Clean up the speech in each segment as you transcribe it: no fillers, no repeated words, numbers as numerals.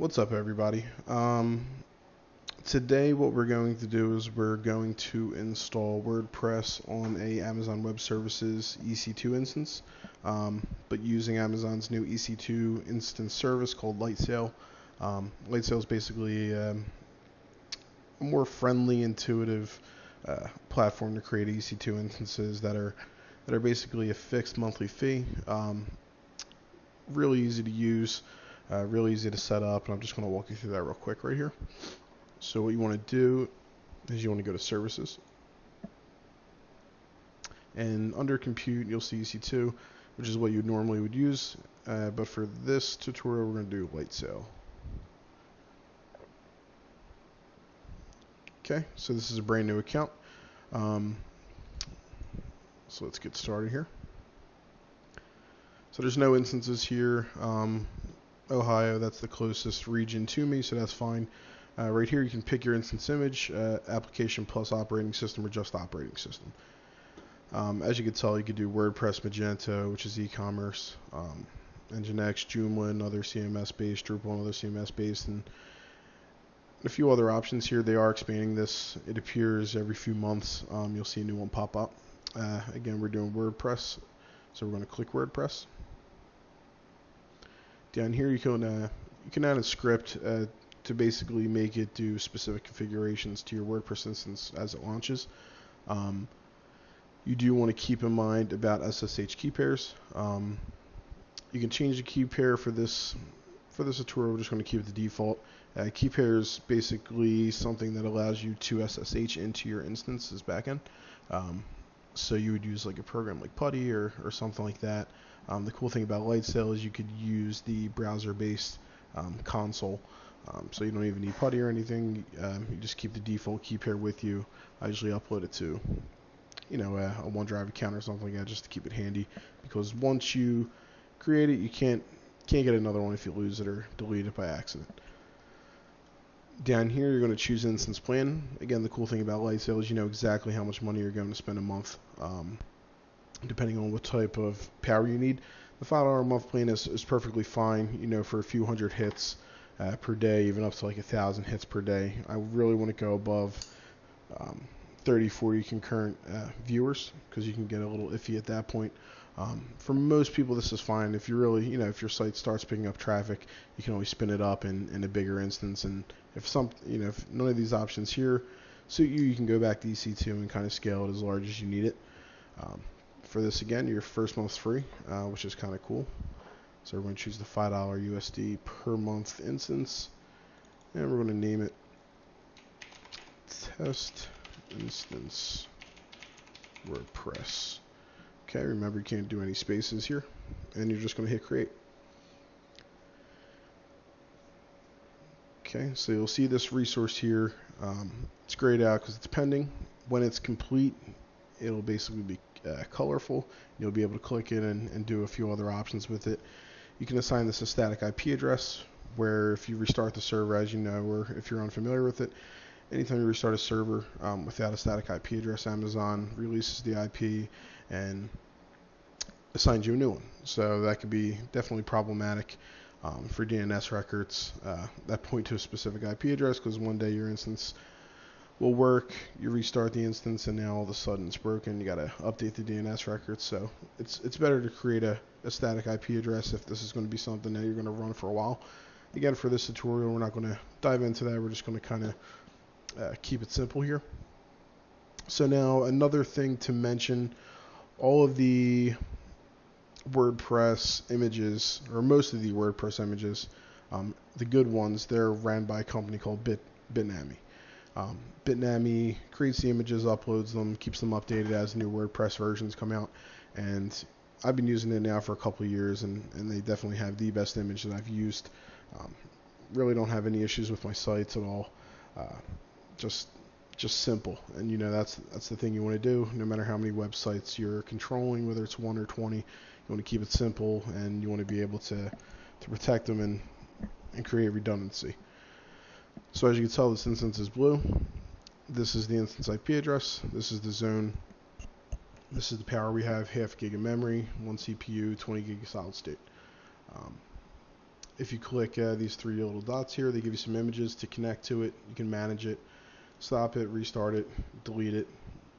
What's up, everybody? Today what we're going to do is we're going to install WordPress on a Amazon Web Services EC2 instance, but using Amazon's new EC2 instance service called Lightsail. Lightsail is basically a more friendly, intuitive platform to create EC2 instances that are basically a fixed monthly fee. Really easy to use. Really easy to set up, and I'm just going to walk you through that real quick right here. So what you want to do is you want to go to Services, and under Compute you'll see EC2, which is what you normally would use, but for this tutorial we're going to do Lightsail. Okay, so this is a brand new account. So let's get started here. So there's no instances here. Ohio, that's the closest region to me, so that's fine. Right here you can pick your instance image, application plus operating system, or just operating system. As you can tell, you could do WordPress, Magento, which is e-commerce, Nginx, Joomla, another CMS based, Drupal, another CMS based, and a few other options here. They are expanding this. It appears every few months you'll see a new one pop up. Again, we're doing WordPress, so we're going to click WordPress. Down here you can add a script to basically make it do specific configurations to your WordPress instance as it launches. You do want to keep in mind about SSH key pairs. You can change the key pair for this tutorial. We're just going to keep it the default. Key pair is basically something that allows you to SSH into your instance's backend. So you would use like a program like Putty or something like that. The cool thing about Lightsail is you could use the browser-based console, so you don't even need Putty or anything. You just keep the default key pair with you. I usually upload it to, a OneDrive account or something like that, just to keep it handy. Because once you create it, you can't get another one if you lose it or delete it by accident. Down here, you're going to choose instance plan. Again, the cool thing about Lightsail is you know exactly how much money you're going to spend a month. Depending on what type of power you need. The $5 a month plan is perfectly fine, for a few hundred hits per day, even up to like 1,000 hits per day. I really want to go above 30, 40 concurrent viewers, because you can get a little iffy at that point. For most people, this is fine. If you really, if your site starts picking up traffic, you can always spin it up in a bigger instance. And if if none of these options here suit you, you can go back to EC2 and kind of scale it as large as you need it. For this, again, your first month's free, which is kind of cool. So we're going to choose the $5 USD per month instance, and we're going to name it Test Instance WordPress. Okay, remember you can't do any spaces here, and you're just going to hit create. Okay, so you'll see this resource here. It's grayed out because it's pending. When it's complete, it'll basically be colorful. You'll be able to click it and do a few other options with it. You can assign this a static IP address, where if you restart the server, as you know, or if you're unfamiliar with it, anytime you restart a server without a static IP address, Amazon releases the IP and assigns you a new one. So that could be definitely problematic for DNS records that point to a specific IP address, because one day your instance will work, you restart the instance, and now all of a sudden it's broken. You got to update the DNS records. So it's better to create a static IP address if this is going to be something that you're going to run for a while. Again, for this tutorial, we're not going to dive into that. We're just going to kind of keep it simple here. So now another thing to mention, all of the WordPress images, or most of the WordPress images, the good ones, they're ran by a company called Bitnami. Bitnami creates the images, uploads them, keeps them updated as new WordPress versions come out, and I've been using it now for a couple of years, and they definitely have the best image that I've used. Really don't have any issues with my sites at all. Just simple, and that's the thing you want to do. No matter how many websites you're controlling, whether it's 1 or 20, you want to keep it simple, and you want to be able to protect them and create redundancy. So as you can tell, this instance is blue. This is the instance IP address. This is the zone. This is the power we have: 0.5 gig of memory, 1 CPU, 20 gig of solid state. If you click these three little dots here, they give you some images to connect to it. You can manage it, stop it, restart it, delete it,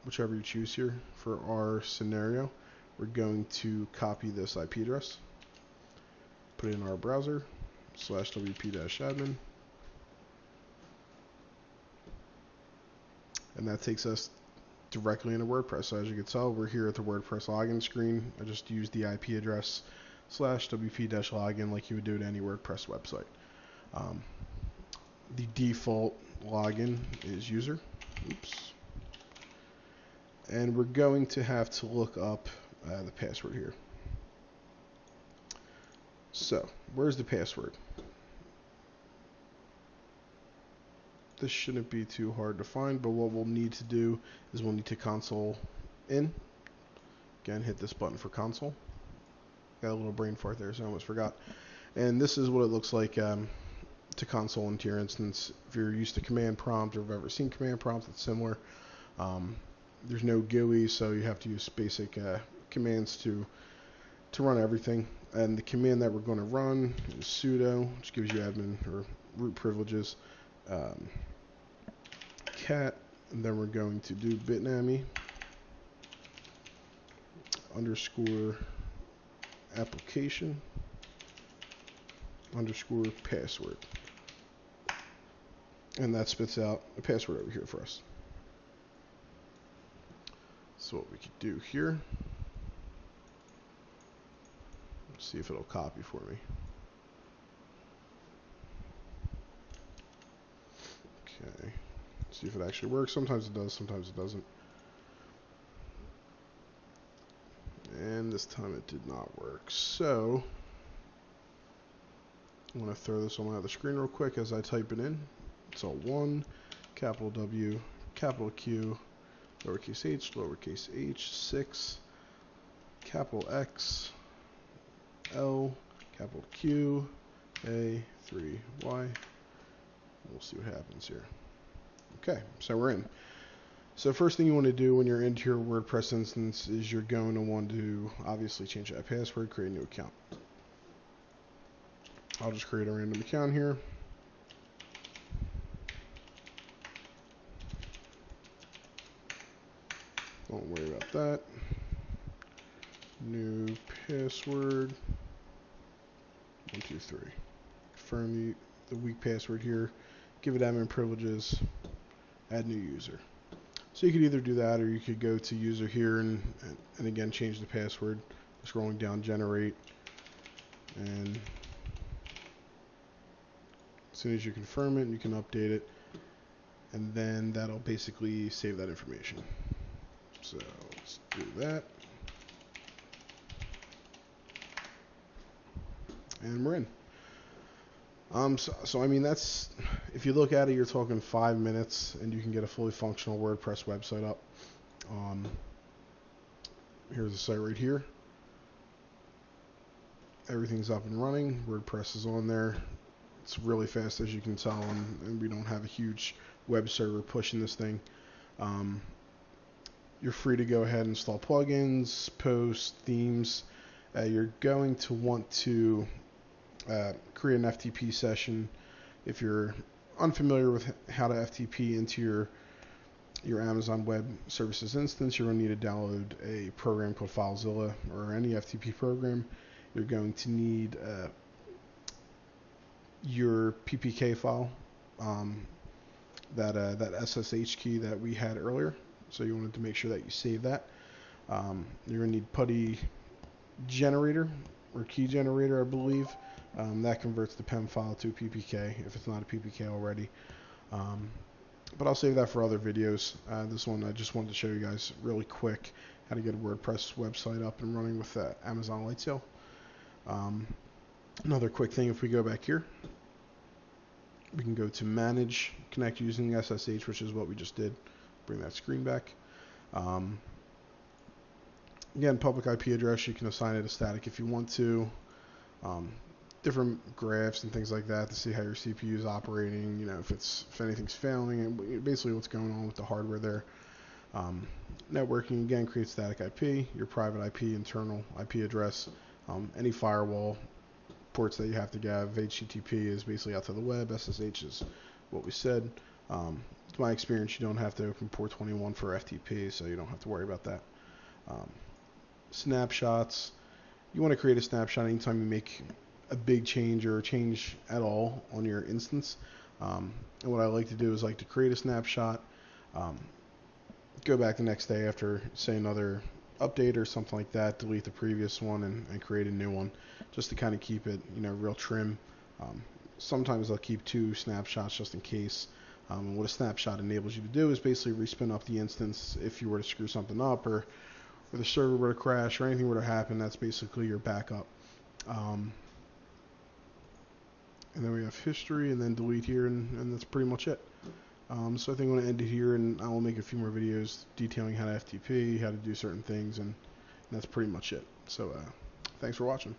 whichever you choose here. For our scenario, we're going to copy this IP address, put it in our browser, /wp-admin, and that takes us directly into WordPress. So as you can tell, we're here at the WordPress login screen. I just used the IP address /wp-login like you would do to any WordPress website. The default login is user. Oops. And we're going to have to look up the password here. So, where's the password? This shouldn't be too hard to find, but what we'll need to do is we'll need to console in. Again, hit this button for console. Got a little brain fart there, so I almost forgot. And this is what it looks like to console into your instance. If you're used to command prompt or have ever seen command prompt, it's similar. There's no GUI, so you have to use basic commands to run everything. And the command that we're going to run is sudo, which gives you admin or root privileges, cat, and then we're going to do bitnami _ application _ password, and that spits out a password over here for us. So what we could do here, let's see if it'll copy for me. Okay, see if it actually works. Sometimes it does, sometimes it doesn't. And this time it did not work. So I'm going to throw this on my other screen real quick as I type it in. It's all 1, capital W, capital Q, lowercase h, lowercase h, 6, capital X, L, capital Q, A, 3, Y. We'll see what happens here. Okay, so we're in. So first thing you want to do when you're into your WordPress instance is you're going to want to obviously change that password, create a new account. I'll just create a random account here. Don't worry about that. New password, 1, 2, 3. Confirm the weak password here. Give it admin privileges. Add new user. So you could either do that, or you could go to user here and again change the password. Scrolling down, generate, and as soon as you confirm it, you can update it, and then that'll basically save that information. So let's do that, and we're in. So I mean, that's, if you look at it, you're talking 5 minutes and you can get a fully functional WordPress website up. Here's the site right here. Everything's up and running. WordPress is on there. It's really fast, as you can tell, and we don't have a huge web server pushing this thing. You're free to go ahead and install plugins, posts, themes. You're going to want to create an FTP session. If you're unfamiliar with how to FTP into your Amazon Web Services instance, you're going to need to download a program called FileZilla or any FTP program. You're going to need your PPK file, that SSH key that we had earlier. So you wanted to make sure that you save that. You're going to need PuTTY generator or key generator, I believe. That converts the PEM file to a PPK if it's not a PPK already. But I'll save that for other videos. This one I just wanted to show you guys really quick how to get a WordPress website up and running with Amazon Lightsail. Another quick thing, if we go back here, we can go to manage, connect using SSH, which is what we just did. Bring that screen back. Again, public IP address, you can assign it a static if you want to. Different graphs and things like that to see how your CPU is operating, you know, if anything's failing, and basically what's going on with the hardware there. Networking, again, create static IP, your private IP, internal IP address, any firewall ports that you have to have. HTTP is basically out to the web. SSH is what we said. To my experience, you don't have to open port 21 for FTP, so you don't have to worry about that. Snapshots. You want to create a snapshot anytime you make a big change or a change at all on your instance. And what I like to do is like to create a snapshot, go back the next day after, say, another update or something like that, delete the previous one and create a new one, just to kind of keep it, real trim. Sometimes I'll keep 2 snapshots just in case. And what a snapshot enables you to do is basically respin up the instance if you were to screw something up, or the server were to crash or anything were to happen. That's basically your backup. And then we have history and then delete here, and that's pretty much it. So I think I'm going to end it here, and I will make a few more videos detailing how to FTP, how to do certain things, and that's pretty much it. So thanks for watching.